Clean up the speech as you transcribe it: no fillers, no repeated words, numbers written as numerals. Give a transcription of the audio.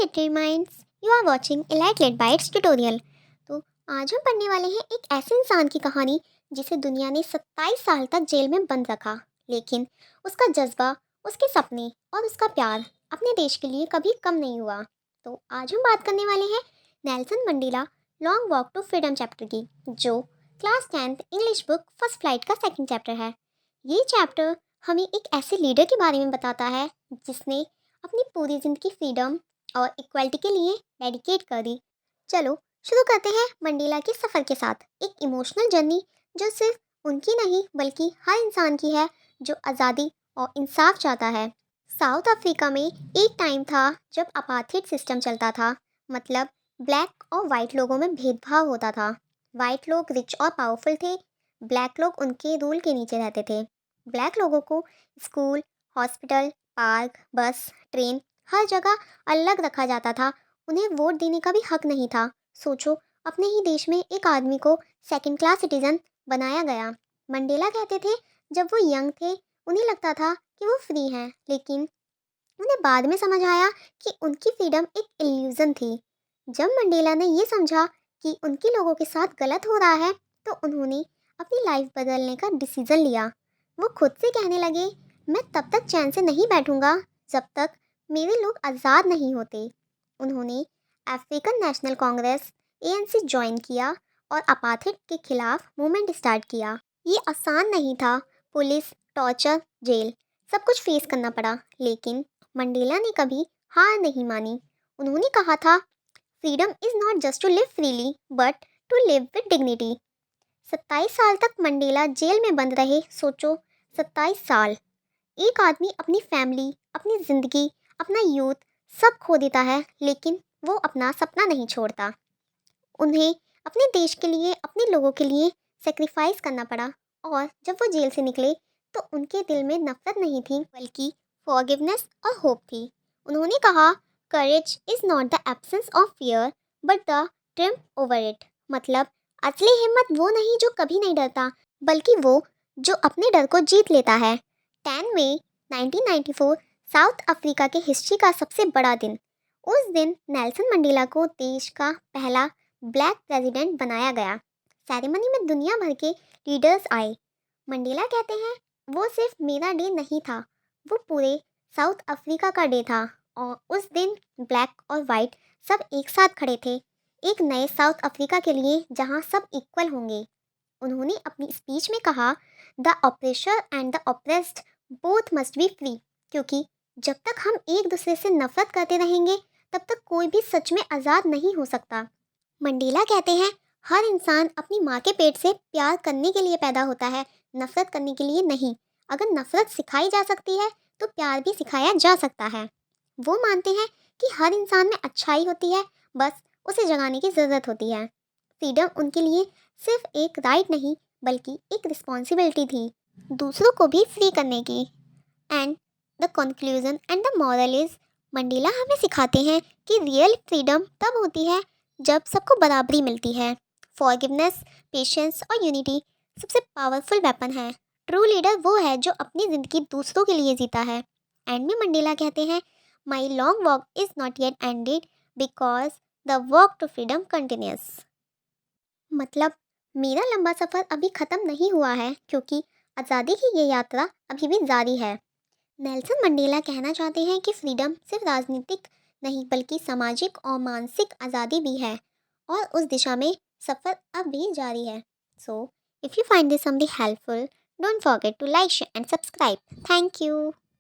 Literary minds, you are watching elite late bites tutorial. तो आज हम पढ़ने वाले हैं एक ऐसे इंसान की कहानी जिसे दुनिया ने 27 साल तक जेल में बंद रखा, लेकिन उसका जज्बा, उसके सपने और उसका प्यार अपने देश के लिए कभी कम नहीं हुआ। तो आज हम बात करने वाले हैं Nelson Mandela long walk to freedom chapter की, जो class 10th English book first flight का सेकंड चैप्टर है। ये चैप्टर हमें एक ऐसे लीडर के बारे में बताता है जिसने अपनी पूरी ज़िंदगी फ्रीडम और इक्वालिटी के लिए डेडिकेट कर दी। चलो शुरू करते हैं मंडेला के सफ़र के साथ, एक इमोशनल जर्नी जो सिर्फ उनकी नहीं बल्कि हर इंसान की है जो आज़ादी और इंसाफ चाहता है। साउथ अफ्रीका में एक टाइम था जब अपार्थाइड सिस्टम चलता था, मतलब ब्लैक और वाइट लोगों में भेदभाव होता था। वाइट लोग रिच और पावरफुल थे, ब्लैक लोग उनके रूल के नीचे रहते थे। ब्लैक लोगों को स्कूल, हॉस्पिटल, पार्क, बस, ट्रेन, हर जगह अलग रखा जाता था। उन्हें वोट देने का भी हक नहीं था। सोचो, अपने ही देश में एक आदमी को सेकंड क्लास सिटीजन बनाया गया। मंडेला कहते थे जब वो यंग थे उन्हें लगता था कि वो फ्री हैं, लेकिन उन्हें बाद में समझ आया कि उनकी फ्रीडम एक इल्यूजन थी। जब मंडेला ने ये समझा कि उनके लोगों के साथ गलत हो रहा है, तो उन्होंने अपनी लाइफ बदलने का डिसीजन लिया। वो खुद से कहने लगे, मैं तब तक चैन से नहीं बैठूंगा जब तक मेरे लोग आज़ाद नहीं होते। उन्होंने African national Congress ANC join किया और अपार्थिड के खिलाफ मूवमेंट स्टार्ट किया। ये आसान नहीं था, पुलिस, टॉर्चर, जेल, सब कुछ फेस करना पड़ा, लेकिन मंडेला ने कभी हार नहीं मानी। उन्होंने कहा था, freedom is not just to live freely but to live with dignity. 27 साल तक मंडेला जेल में बंद रहे। सोचो, 27 साल। एक आदमी अपनी फैमिली, अपनी ज़िंदगी, अपना यूथ सब खो देता है, लेकिन वो अपना सपना नहीं छोड़ता। उन्हें अपने देश के लिए, अपने लोगों के लिए सेक्रीफाइस करना पड़ा। और जब वो जेल से निकले तो उनके दिल में नफरत नहीं थी बल्कि फॉरगिवनेस और होप थी। उन्होंने कहा, करेज is not the absence of fear but the triumph over it. मतलब असली हिम्मत वो नहीं जो कभी नहीं डरता, बल्कि वो जो अपने डर को जीत लेता है। 10 मई 1994 साउथ अफ्रीका के हिस्ट्री का सबसे बड़ा दिन। उस दिन नेल्सन मंडेला को देश का पहला ब्लैक प्रेसिडेंट बनाया गया। सेरेमनी में दुनिया भर के लीडर्स आए। मंडेला कहते हैं, वो सिर्फ मेरा डे नहीं था, वो पूरे साउथ अफ्रीका का डे था। और उस दिन ब्लैक और वाइट सब एक साथ खड़े थे, एक नए साउथ अफ्रीका के लिए जहां सब इक्वल होंगे। उन्होंने अपनी स्पीच में कहा, the oppressor and the oppressed both must be free, क्योंकि जब तक हम एक दूसरे से नफरत करते रहेंगे तब तक कोई भी सच में आज़ाद नहीं हो सकता। मंडेला कहते हैं, हर इंसान अपनी माँ के पेट से प्यार करने के लिए पैदा होता है, नफरत करने के लिए नहीं। अगर नफरत सिखाई जा सकती है तो प्यार भी सिखाया जा सकता है। वो मानते हैं कि हर इंसान में अच्छाई होती है, बस उसे जगाने की ज़रूरत होती है। फ्रीडम उनके लिए सिर्फ एक राइट नहीं बल्कि एक रिस्पॉन्सिबिलिटी थी, दूसरों को भी फ्री करने की। And the conclusion and the moral is, Mandela हमें सिखाते हैं कि रियल फ्रीडम तब होती है जब सबको बराबरी मिलती है। फॉरगिवनेस, पेशेंस और यूनिटी सबसे पावरफुल वेपन है। ट्रू लीडर वो है जो अपनी ज़िंदगी दूसरों के लिए जीता है। एंड में मंडेला कहते हैं, my long walk is not yet ended because the walk to freedom continues. मतलब मेरा लंबा सफ़र अभी ख़त्म नहीं हुआ है, क्योंकि आज़ादी की ये यात्रा अभी भी जारी है। नेल्सन मंडेला कहना चाहते हैं कि फ्रीडम सिर्फ राजनीतिक नहीं बल्कि सामाजिक और मानसिक आज़ादी भी है, और उस दिशा में सफ़र अब भी जारी है। So if you find this something helpful, don't forget to like, share and subscribe. Thank you.